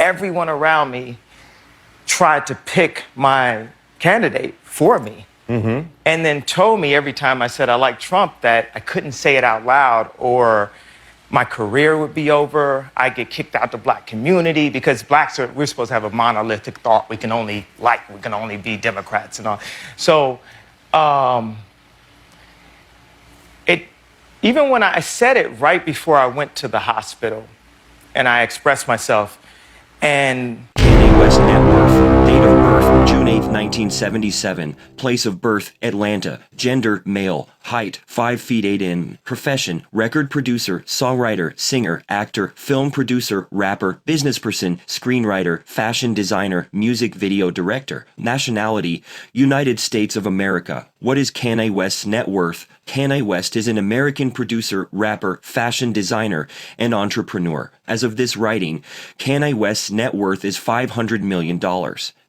everyone around me tried to pick my candidate for me. And then told me every time I said I like Trump that I couldn't say it out loud or my career would be over. I'd get kicked out the black community because blacks we're supposed to have a monolithic thought. We can only be Democrats and all. So even when I said it right before I went to the hospital and I expressed myself and Kanye West net worth, date of birth, June 8, 1977, place of birth, Atlanta, gender, male, height, 5 feet 8 in, profession, record producer, songwriter, singer, actor, film producer, rapper, businessperson, screenwriter, fashion designer, music video director, nationality, United States of America. What is Kanye West's net worth? Kanye West is an American producer, rapper, fashion designer, and entrepreneur. As of this writing, Kanye West's net worth is $500 million.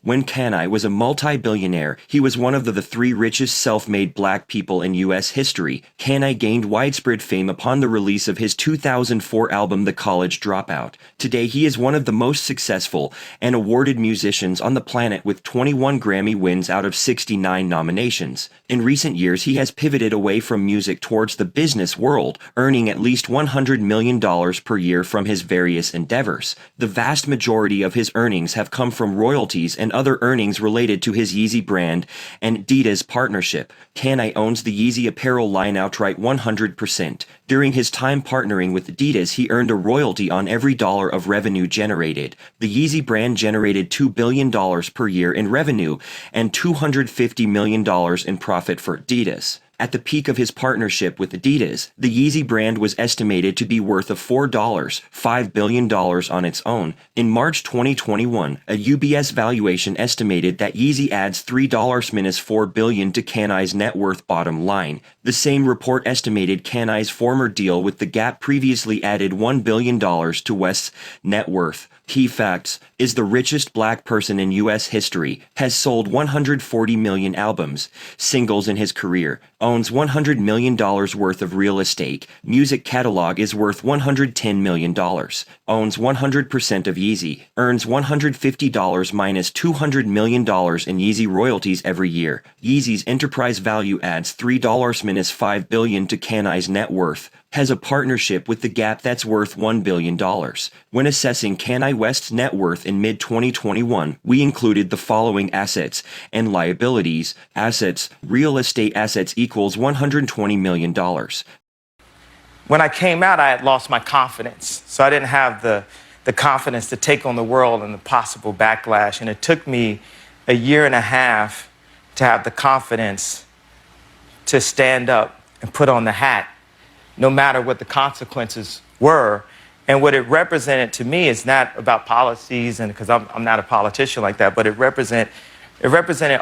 When Kanye was a multi-billionaire, he was one of the 3 richest self-made black people in U.S. history. Kanye gained widespread fame upon the release of his 2004 album The College Dropout. Today, he is one of the most successful and awarded musicians on the planet with 21 Grammy wins out of 69 nominations. In recent years, he has pivoted away from music towards the business world, earning at least $100 million per year from his various endeavors. The vast majority of his earnings have come from royalties and other earnings related to his Yeezy brand and Adidas partnership. Kanye owns the Yeezy apparel line outright 100%. During his time partnering with Adidas, he earned a royalty on every dollar of revenue generated. The Yeezy brand generated $2 billion per year in revenue and $250 million in profit for Adidas. At the peak of his partnership with Adidas, the Yeezy brand was estimated to be worth of $5 billion on its own. In March 2021, a UBS valuation estimated that Yeezy adds $3-4 billion to Kanye's net worth bottom line. The same report estimated Kanye's former deal with The Gap previously added $1 billion to West's net worth. Key facts: is the richest black person in U.S. history, has sold 140 million albums, singles in his career, owns $100 million worth of real estate, music catalog is worth $110 million, owns 100% of Yeezy, earns $150 minus $200 million in Yeezy royalties every year. Yeezy's enterprise value adds $3-5 billion to Kanye's net worth, has a partnership with The Gap that's worth $1 billion. When assessing Kanye West's net worth in mid-2021, we included the following assets and liabilities. Assets: real estate assets equals $120 million. when I came out, I had lost my confidence. So I didn't have the confidence to take on the world and the possible backlash. And it took me a year and a half to have the confidence to stand up and put on the hat, no matter what the consequences were. And what it represented to me is not about policies, and because I'm not a politician like that, but it represented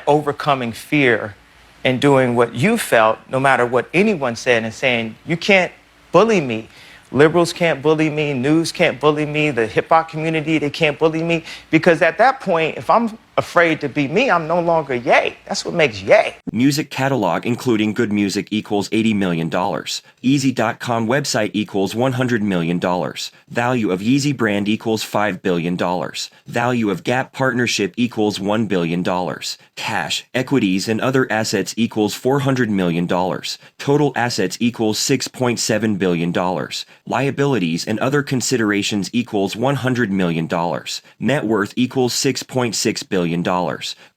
overcoming fear and doing what you felt, no matter what anyone said, and saying, you can't bully me. Liberals can't bully me, news can't bully me, the hip hop community, they can't bully me. Because at that point, if I'm afraid to be me, I'm no longer Ye. That's what makes Ye. Music catalog, including good music, equals $80 million. Yeezy.com website equals $100 million. Value of Yeezy brand equals $5 billion. Value of Gap partnership equals $1 billion. Cash, equities, and other assets equals $400 million. Total assets equals $6.7 billion. Liabilities and other considerations equals $100 million. Net worth equals $6.6 billion.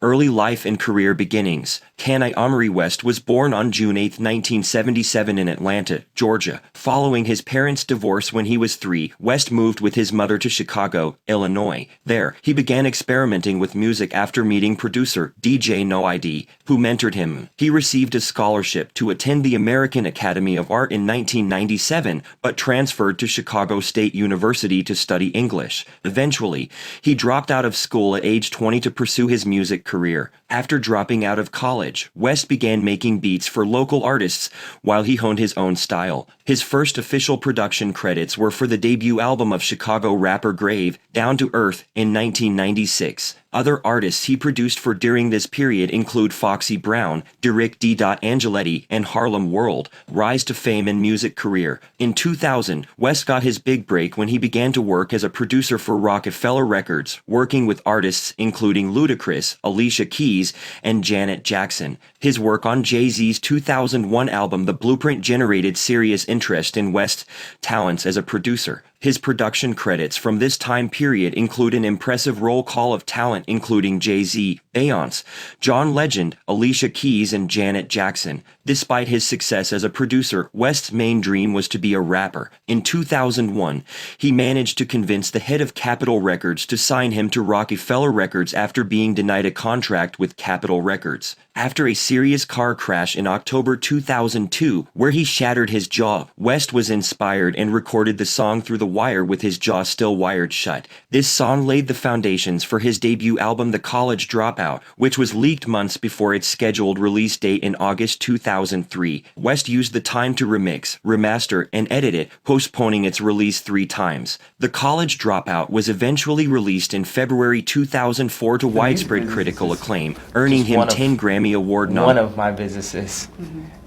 Early life and career beginnings. Kanye West was born on June 8, 1977 in Atlanta, Georgia. Following his parents' divorce when he was 3, West moved with his mother to Chicago, Illinois. There, he began experimenting with music after meeting producer DJ No ID, who mentored him. He received a scholarship to attend the American Academy of Art in 1997, but transferred to Chicago State University to study English. Eventually, he dropped out of school at age 20 to pursue his music career. After dropping out of college, West began making beats for local artists while he honed his own style. His first official production credits were for the debut album of Chicago rapper Grave, Down to Earth, in 1996. Other artists he produced for during this period include Foxy Brown, Derrick D. Angeletti, and Harlem World. Rise to fame and music career. In 2000, West got his big break when he began to work as a producer for Rockefeller Records, working with artists including Ludacris, Alicia Keys, and Janet Jackson. His work on Jay-Z's 2001 album The Blueprint generated serious interest in West's talents as a producer. His production credits from this time period include an impressive roll call of talent including Jay-Z, Beyonce, John Legend, Alicia Keys, and Janet Jackson. Despite his success as a producer, West's main dream was to be a rapper. In 2001, he managed to convince the head of Capitol Records to sign him to Rockefeller Records after being denied a contract with Capitol Records. After a serious car crash in October 2002, where he shattered his jaw, West was inspired and recorded the song Through the Wire with his jaw still wired shut. This song laid the foundations for his debut album The College Dropout, which was leaked months before its scheduled release date in August 2003. West used the time to remix, remaster, and edit it, postponing its release 3 times. The College Dropout was eventually released in February 2004 to widespread critical acclaim, earning him 10 Grammy Award nominations. One of my businesses,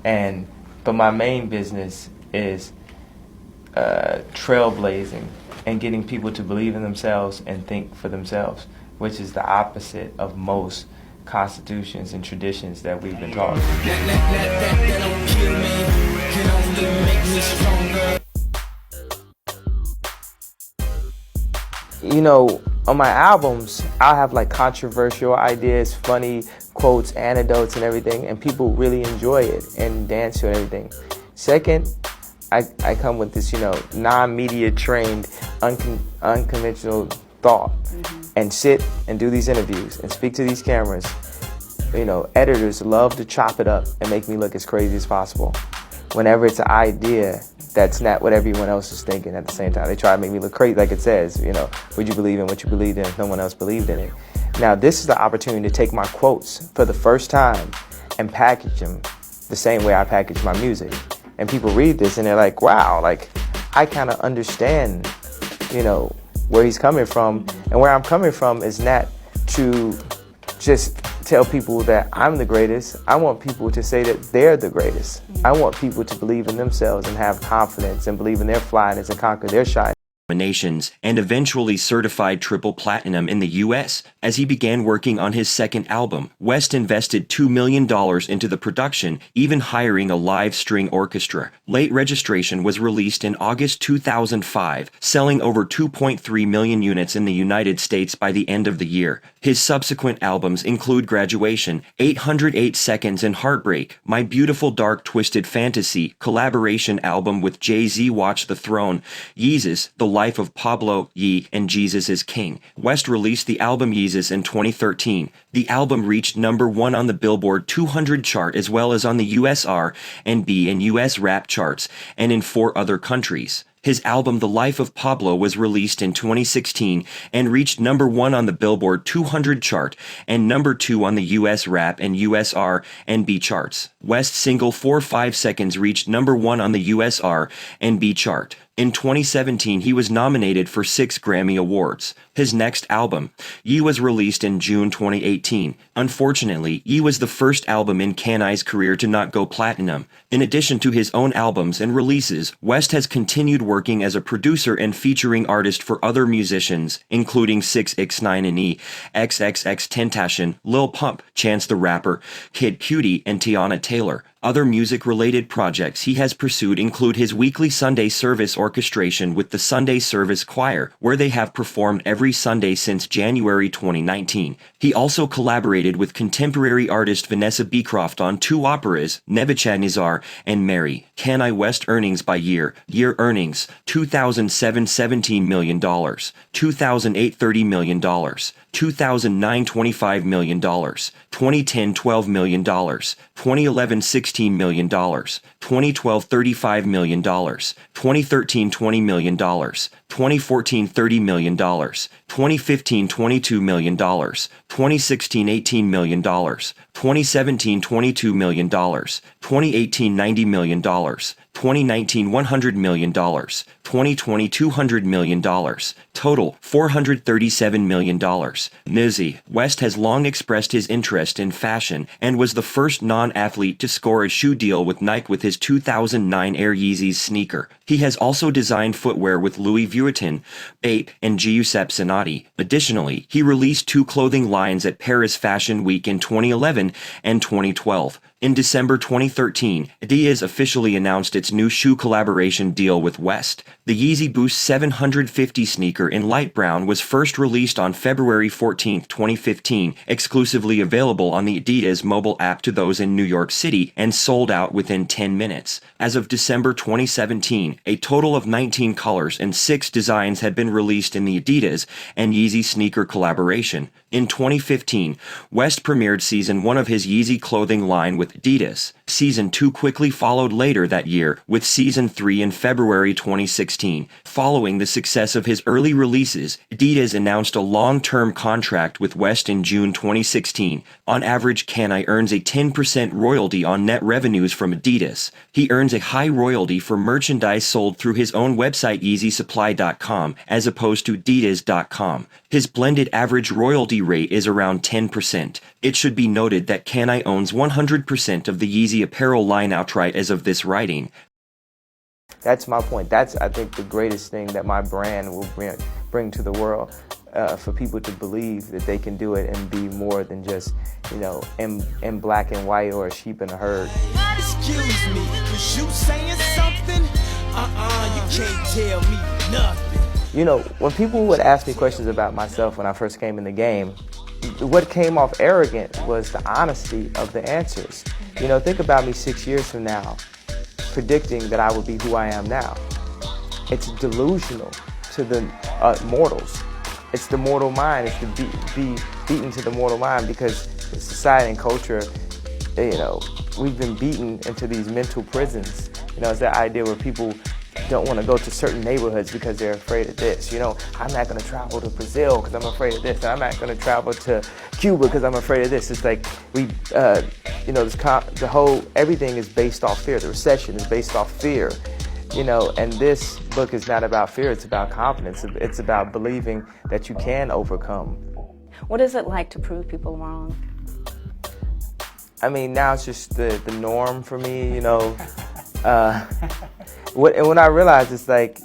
but my main business is trailblazing and getting people to believe in themselves and think for themselves, which is the opposite of most constitutions and traditions that we've been taught. You know, on my albums, I'll have like controversial ideas, funny quotes, anecdotes, and everything, and people really enjoy it and dance to it and everything. Second, I come with this, non-media trained, unconventional thought, and sit and do these interviews and speak to these cameras. Editors love to chop it up and make me look as crazy as possible. Whenever it's an idea that's not what everyone else is thinking at the same time, they try to make me look crazy, like it says, would you believe in what you believed in if no one else believed in it? Now, this is the opportunity to take my quotes for the first time and package them the same way I package my music. And people read this and they're like, wow, like I kind of understand, where he's coming from. And where I'm coming from is not to just tell people that I'm the greatest. I want people to say that they're the greatest. I want people to believe in themselves and have confidence and believe in their flyness and conquer their shyness. And eventually certified triple platinum in the US. As he began working on his second album, West invested $2 million into the production, even hiring a live string orchestra. Late Registration was released in August 2005, selling over 2.3 million units in the United States by the end of the year. His subsequent albums include Graduation, 808 Seconds, and Heartbreak, My Beautiful Dark Twisted Fantasy, collaboration album with Jay-Z, Watch the Throne, Yeezy, The Life of Pablo, Ye, and Jesus is King. West released the album Yeezus in 2013. The album reached #1 on the Billboard 200 chart as well as on the US R&B and US rap charts, and in 4 other countries. His album The Life of Pablo was released in 2016 and reached #1 on the Billboard 200 chart and #2 on the US rap and US R&B charts. West's single 4-5 Seconds reached #1 on the US R&B chart. In 2017, he was nominated for 6 Grammy Awards. His next album, Ye, was released in June 2018. Unfortunately, Ye was the first album in Kanye's career to not go platinum. In addition to his own albums and releases, West has continued working as a producer and featuring artist for other musicians, including 6ix9ine and E, XXXTentacion, Lil Pump, Chance the Rapper, Kid Cudi, and Tiana Taylor. Other music-related projects he has pursued include his weekly Sunday service orchestration with the Sunday Service Choir, where they have performed every Sunday since January 2019. He also collaborated with contemporary artist Vanessa Beecroft on 2 operas, Nebuchadnezzar and Mary. Kanye West earnings by year. Year earnings, 2007 $17 million, 2008 $30 million, 2009 $25 million, 2010 $12 million, 2011 $16 million, 2012 $35 million, 2013 $20 million, 2014 $30 million, 2015 $22 million, 2016 $18 million, 2017 $22 million, 2018 $90 million, 2019 $100 million, 2020 $200 million, total $437 million. Yeezy. West has long expressed his interest in fashion and was the first non-athlete to score a shoe deal with Nike with his 2009 Air Yeezy sneaker. He has also designed footwear with Louis Vuitton, Bape, and Giuseppe Zanotti. Additionally, he released 2 clothing lines at Paris Fashion Week in 2011 and 2012. In December 2013, Adidas officially announced its new shoe collaboration deal with West. The Yeezy Boost 750 sneaker in light brown was first released on February 14, 2015, exclusively available on the Adidas mobile app to those in New York City and sold out within 10 minutes. As of December 2017, a total of 19 colors and 6 designs had been released in the Adidas and Yeezy sneaker collaboration. In 2015, West premiered Season 1 of his Yeezy clothing line with Adidas. Season 2 quickly followed later that year, with Season 3 in February 2016. Following the success of his early releases, Adidas announced a long-term contract with West in June 2016. On average, Kanye earns a 10% royalty on net revenues from Adidas. He earns a high royalty for merchandise sold through his own website YeezySupply.com as opposed to Adidas.com. His blended average royalty rate is around 10%. It should be noted that Kanye owns 100% of the Yeezy apparel line outright as of this writing. That's my point. That's, I think, the greatest thing that my brand will bring to the world, for people to believe that they can do it and be more than just, in black and white or a sheep in a herd. Excuse me, was you saying something? You can't tell me nothing. When people would ask me questions about myself when I first came in the game, what came off arrogant was the honesty of the answers. Think about me 6 years from now, predicting that I would be who I am now. It's delusional to the mortals. It's the mortal mind. It's to be beaten to the mortal mind, because society and culture, we've been beaten into these mental prisons. It's that idea where people don't want to go to certain neighborhoods because they're afraid of this. I'm not going to travel to Brazil because I'm afraid of this. And I'm not going to travel to Cuba because I'm afraid of this. It's like everything is based off fear. The recession is based off fear. And this book is not about fear. It's about confidence. It's about believing that you can overcome. What is it like to prove people wrong? I mean, now it's just the norm for me, when I realized, it's like,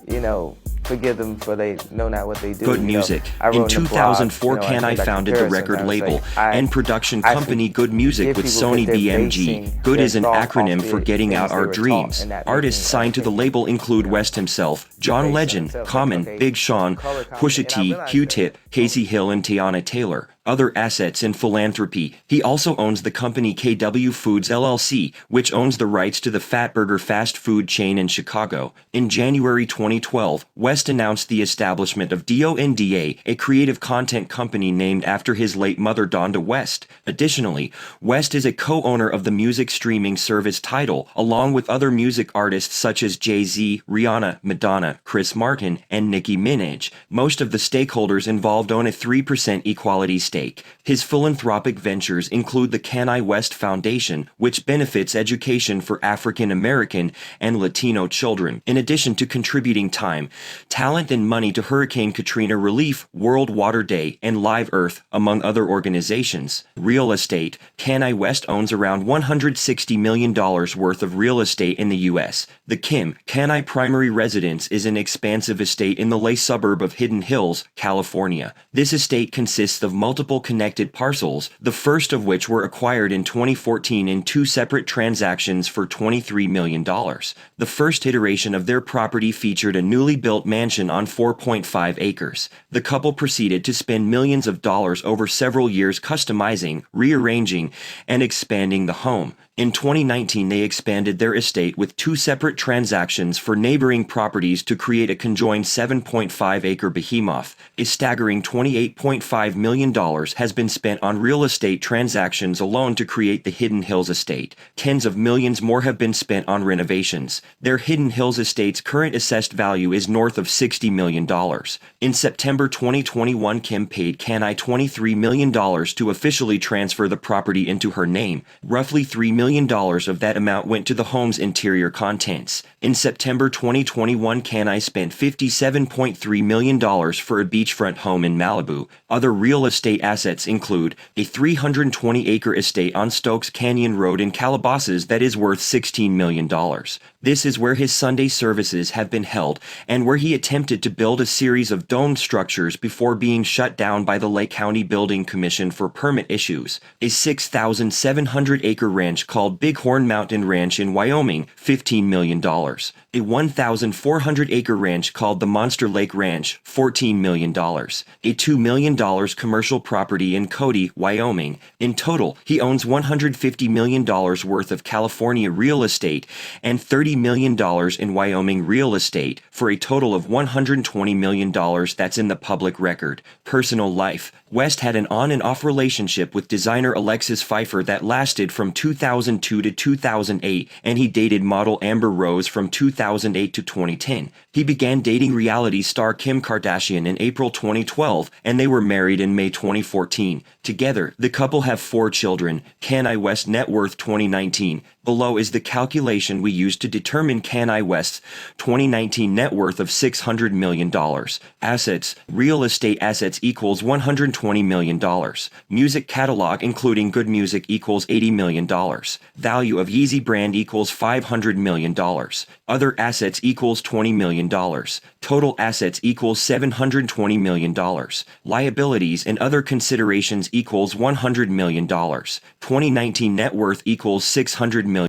forgive them for they know not what they do. Good Music. In 2004, Kanye founded the record label and production company Good Music with Sony BMG. Good is an acronym for Getting Out Our Dreams. Artists signed to the label include West himself, John Legend, Common, Big Sean, Pusha T, Q-Tip, Casey Hill, and Tiana Taylor. Other assets in philanthropy. He also owns the company KW Foods LLC, which owns the rights to the Fatburger fast food chain in Chicago. In January 2012, West announced the establishment of DONDA, a creative content company named after his late mother, Donda West. Additionally, West is a co-owner of the music streaming service Tidal, along with other music artists such as Jay-Z, Rihanna, Madonna, Chris Martin, and Nicki Minaj. Most of the stakeholders involved own a 3% equality stake. His philanthropic ventures include the Kanye West Foundation, which benefits education for African American and Latino children, in addition to contributing time, talent, and money to Hurricane Katrina relief, World Water Day, and Live Earth, among other organizations. Real estate. Kanye West owns around $160 million worth of real estate in the U.S. The Kanye primary residence is an expansive estate in the Lay suburb of Hidden Hills, California. This estate consists of multiple connected parcels, the first of which were acquired in 2014 in 2 separate transactions for $23 million. The first iteration of their property featured a newly built mansion on 4.5 acres. The couple proceeded to spend millions of dollars over several years customizing, rearranging, and expanding the home. In 2019, they expanded their estate with 2 separate transactions for neighboring properties to create a conjoined 7.5-acre behemoth. A staggering $28.5 million has been spent on real estate transactions alone to create the Hidden Hills estate. Tens of millions more have been spent on renovations. Their Hidden Hills estate's current assessed value is north of $60 million. In September 2021, Kim paid Kanye $23 million to officially transfer the property into her name. Roughly $3 million of that amount went to the home's interior contents. In September 2021, Kanye spent $57.3 million for a beachfront home in Malibu. Other real estate assets include a 320-acre estate on Stokes Canyon Road in Calabasas that is worth $16 million. This is where his Sunday services have been held and where he attempted to build a series of domed structures before being shut down by the Lake County Building Commission for permit issues. A 6,700-acre ranch called Bighorn Mountain Ranch in Wyoming, $15 million. A 1,400-acre ranch called the Monster Lake Ranch, $14 million. A $2 million commercial property in Cody, Wyoming. In total, he owns $150 million worth of California real estate and $30 million in Wyoming real estate, for a total of $120 million that's in the public record. Personal life. West had an on and off relationship with designer Alexis Pfeiffer that lasted from 2002 to 2008, and he dated model Amber Rose from 2008 to 2010. He began dating reality star Kim Kardashian in April 2012, and they were married in May 2014. Together, the couple have 4 children. Kanye West net worth 2019. Below is the calculation we used to determine Kanye West's 2019 net worth of $600 million. Assets. Real estate assets equals $120 million. Music catalog including good music equals $80 million. Value of Yeezy brand equals $500 million. Other assets equals $20 million. Total assets equals $720 million. Liabilities and other considerations equals $100 million. 2019 net worth equals $600 million.